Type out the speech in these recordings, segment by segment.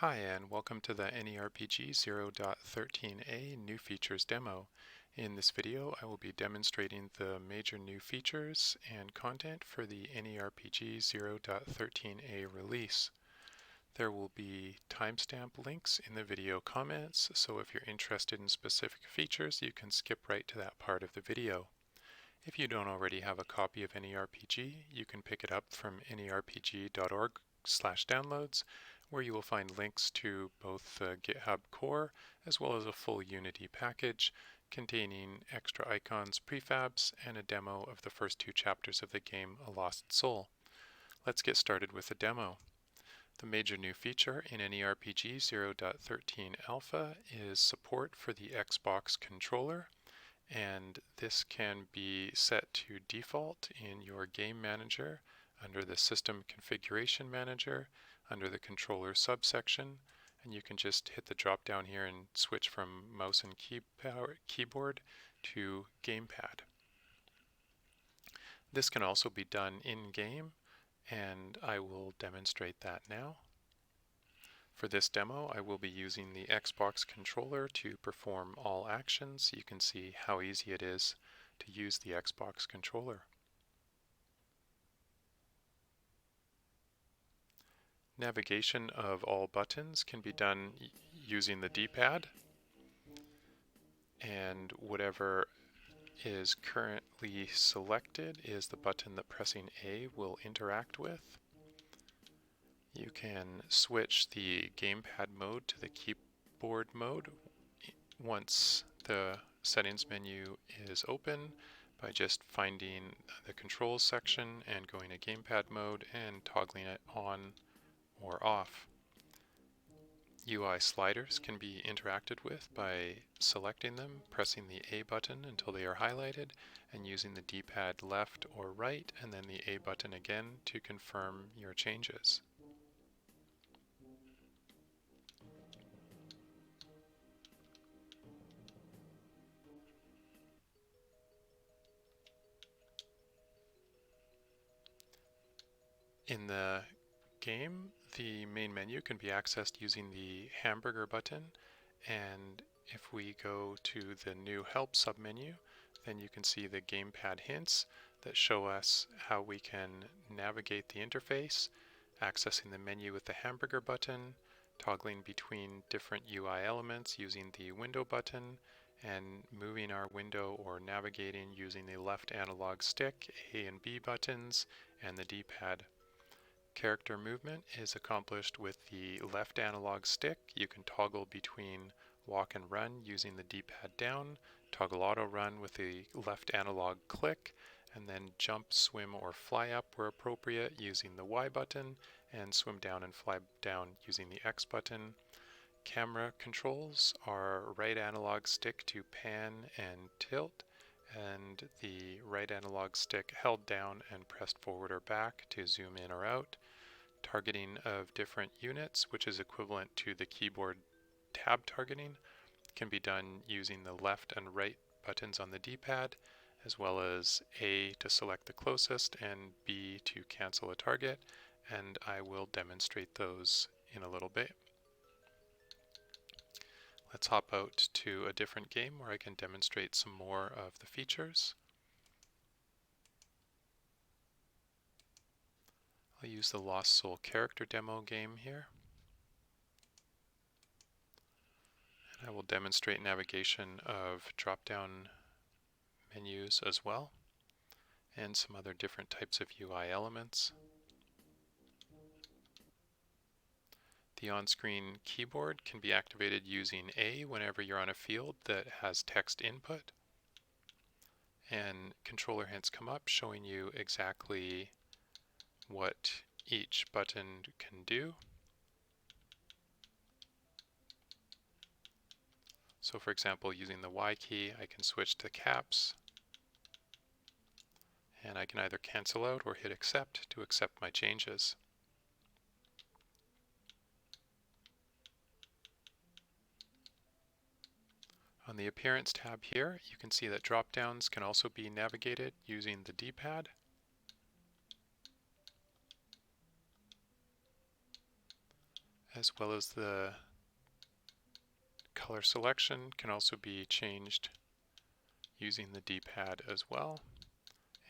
Hi, and welcome to the AnyRPG 0.13a New Features demo. In this video, I will be demonstrating the major new features and content for the AnyRPG 0.13a release. There will be timestamp links in the video comments, so if you're interested in specific features, you can skip right to that part of the video. If you don't already have a copy of AnyRPG, you can pick it up from anyrpg.org/downloads, where you will find links to both the GitHub core as well as a full Unity package containing extra icons, prefabs, and a demo of the first two chapters of the game A Lost Soul. Let's get started with the demo. The major new feature in AnyRPG 0.13 alpha is support for the Xbox controller, and this can be set to default in your game manager under the System Configuration Manager under the controller subsection, and you can just hit the drop down here and switch from mouse and keyboard to Gamepad. This can also be done in-game, and I will demonstrate that now. For this demo, I will be using the Xbox controller to perform all actions. You can see how easy it is to use the Xbox controller. Navigation of all buttons can be done using the D-pad, and whatever is currently selected is the button that pressing A will interact with. You can switch the gamepad mode to the keyboard mode once the settings menu is open by just finding the controls section and going to gamepad mode and toggling it on or off. UI sliders can be interacted with by selecting them, pressing the A button until they are highlighted, and using the D-pad left or right and then the A button again to confirm your changes. In the game, the main menu can be accessed using the hamburger button, and if we go to the new help submenu, then you can see the gamepad hints that show us how we can navigate the interface, accessing the menu with the hamburger button, toggling between different UI elements using the window button, and moving our window or navigating using the left analog stick, A and B buttons, and the D-pad. Character movement is accomplished with the left analog stick. You can toggle between walk and run using the D-pad down, toggle auto run with the left analog click, and then jump, swim, or fly up where appropriate using the Y button, and swim down and fly down using the X button. Camera controls are right analog stick to pan and tilt, and the right analog stick held down and pressed forward or back to zoom in or out. Targeting of different units, which is equivalent to the keyboard tab targeting, can be done using the left and right buttons on the D-pad, as well as A to select the closest and B to cancel a target, and I will demonstrate those in a little bit. Let's hop out to a different game where I can demonstrate some more of the features. I'll use the Lost Soul character demo game here. And I will demonstrate navigation of drop-down menus as well, and some other different types of UI elements. The on-screen keyboard can be activated using A whenever you're on a field that has text input. And controller hints come up showing you exactly what each button can do. So for example, using the Y key, I can switch to caps, and I can either cancel out or hit accept to accept my changes. On the Appearance tab here, you can see that drop-downs can also be navigated using the D-pad. as well as the color selection can also be changed using the D-pad as well,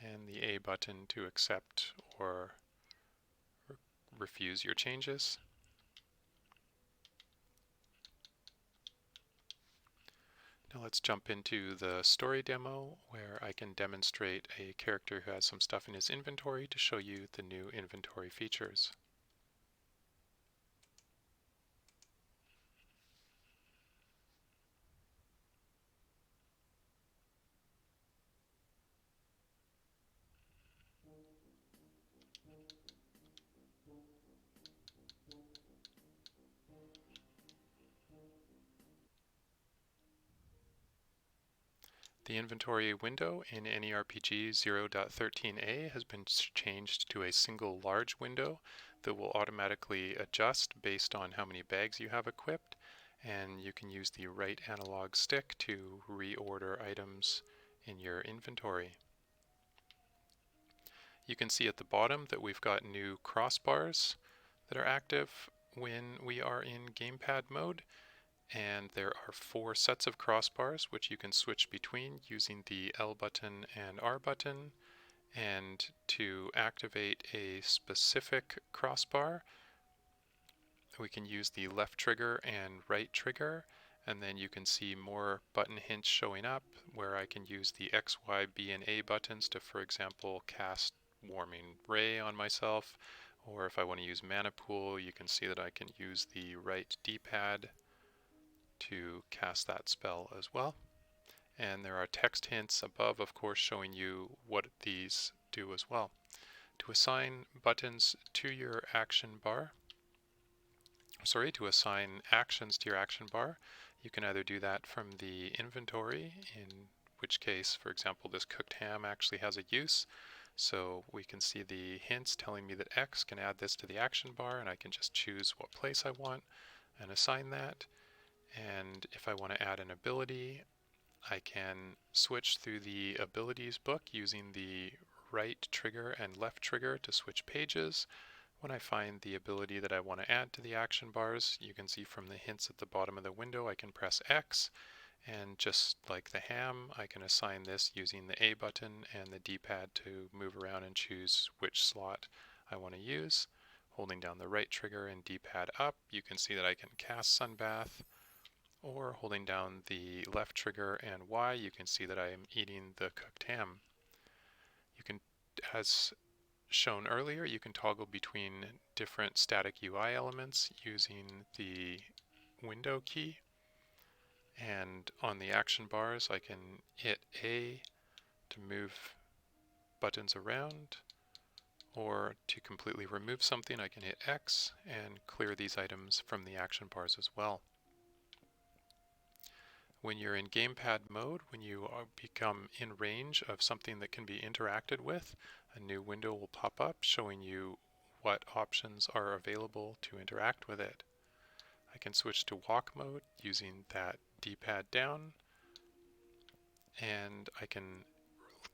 and the A button to accept or refuse your changes. Now let's jump into the story demo where I can demonstrate a character who has some stuff in his inventory to show you the new inventory features. The inventory window in AnyRPG 0.13a has been changed to a single large window that will automatically adjust based on how many bags you have equipped, and you can use the right analog stick to reorder items in your inventory. You can see at the bottom that we've got new crossbars that are active when we are in Gamepad mode, and there are 4 sets of crossbars which you can switch between using the L button and R button. And to activate a specific crossbar, we can use the left trigger and right trigger, and then you can see more button hints showing up where I can use the X, Y, B, and A buttons to, for example, cast Warming Ray on myself, or if I want to use Mana Pool, you can see that I can use the right D-pad to cast that spell as well. And there are text hints above, of course, showing you what these do as well. To assign buttons to your action bar, to assign actions to your action bar, you can either do that from the inventory, in which case, for example, this cooked ham actually has a use. So we can see the hints telling me that X can add this to the action bar, and I can just choose what place I want and assign that. And if I want to add an ability, I can switch through the abilities book using the right trigger and left trigger to switch pages. When I find the ability that I want to add to the action bars, you can see from the hints at the bottom of the window I can press X, and just like the ham, I can assign this using the A button and the D-pad to move around and choose which slot I want to use. Holding down the right trigger and D-pad up, you can see that I can cast Sunbath, or holding down the left trigger and Y, you can see that I am eating the cooked ham. You can, as shown earlier, you can toggle between different static UI elements using the window key. And on the action bars, I can hit A to move buttons around, or to completely remove something, I can hit X and clear these items from the action bars as well. When you're in Gamepad mode, when you become in range of something that can be interacted with, a new window will pop up showing you what options are available to interact with it. I can switch to walk mode using that D-pad down, and I can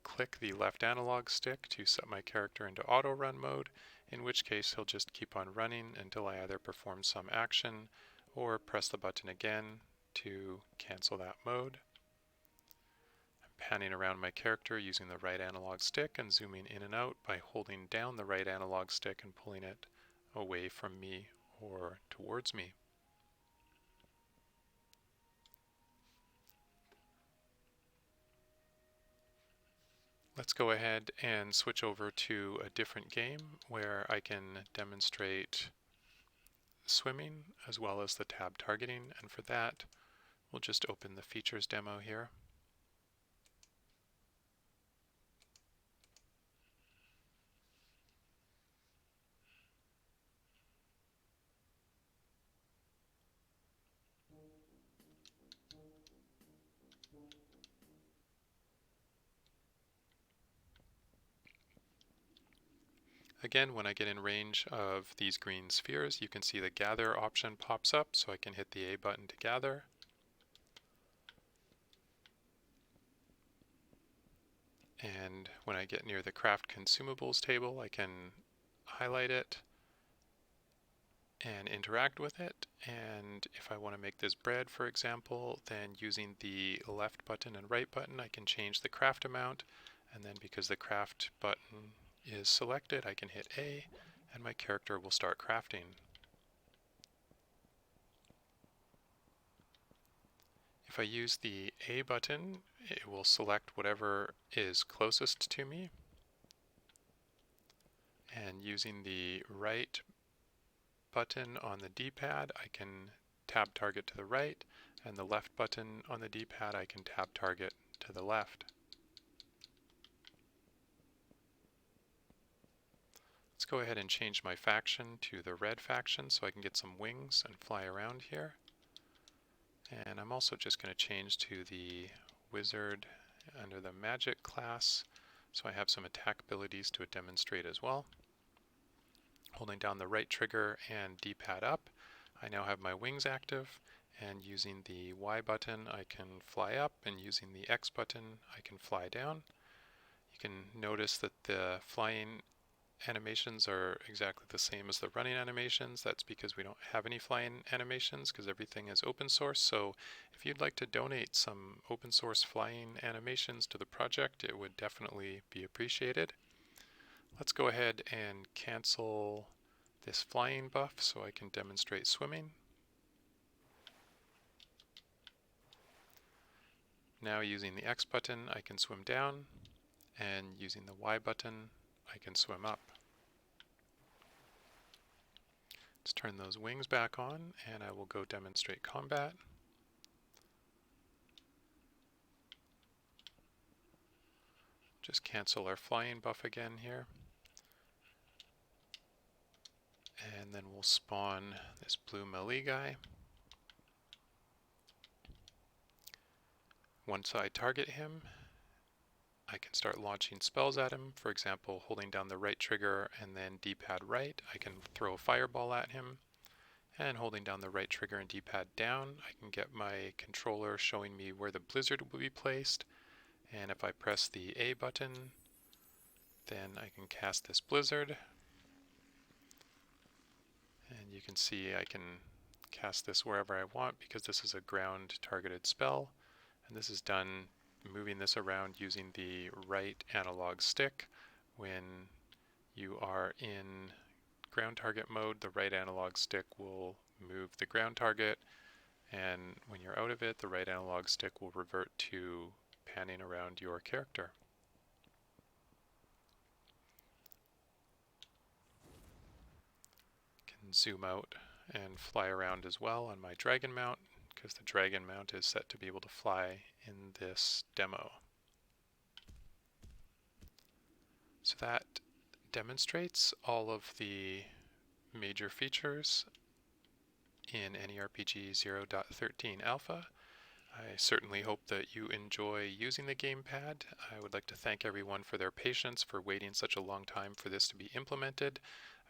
click the left analog stick to set my character into auto run mode, in which case he'll just keep on running until I either perform some action or press the button again to cancel that mode. I'm panning around my character using the right analog stick and zooming in and out by holding down the right analog stick and pulling it away from me or towards me. Let's go ahead and switch over to a different game where I can demonstrate swimming as well as the tab targeting, and for that we'll just open the features demo here. Again, when I get in range of these green spheres, you can see the gather option pops up, so I can hit the A button to gather. And when I get near the craft consumables table, I can highlight it and interact with it. And if I want to make this bread, for example, then using the left button and right button, I can change the craft amount. And then because the craft button is selected, I can hit A, and my character will start crafting. If I use the A button, it will select whatever is closest to me. And using the right button on the D-pad, I can tab target to the right, and the left button on the D-pad, I can tab target to the left. Let's go ahead and change my faction to the red faction so I can get some wings and fly around here. And I'm also just going to change to the wizard under the magic class so I have some attack abilities to demonstrate as well. Holding down the right trigger and D-pad up, I now have my wings active, and using the Y button I can fly up, and using the X button I can fly down. You can notice that the flying animations are exactly the same as the running animations. That's because we don't have any flying animations because everything is open source. So if you'd like to donate some open source flying animations to the project, it would definitely be appreciated. Let's go ahead and cancel this flying buff so I can demonstrate swimming. Now using the X button I can swim down, and using the Y button I can swim up. Let's turn those wings back on and I will go demonstrate combat. Just cancel our flying buff again here. And then we'll spawn this blue melee guy. Once I target him, I can start launching spells at him. For example, holding down the right trigger and then D-pad right, I can throw a fireball at him. And holding down the right trigger and D-pad down, I can get my controller showing me where the blizzard will be placed. And if I press the A button, then I can cast this blizzard. And you can see I can cast this wherever I want because this is a ground targeted spell. And this is done moving this around using the right analog stick. When you are in ground target mode, the right analog stick will move the ground target, and when you're out of it, the right analog stick will revert to panning around your character. Can zoom out and fly around as well on my dragon mount, because the dragon mount is set to be able to fly in this demo. So that demonstrates all of the major features in AnyRPG 0.13 alpha. I certainly hope that you enjoy using the Gamepad. I would like to thank everyone for their patience for waiting such a long time for this to be implemented.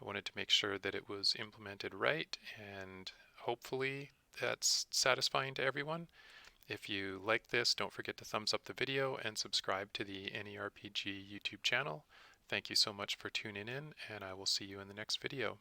I wanted to make sure that it was implemented right, and hopefully that's satisfying to everyone. If you like this, don't forget to thumbs up the video and subscribe to the AnyRPG YouTube channel. Thank you so much for tuning in, and I will see you in the next video.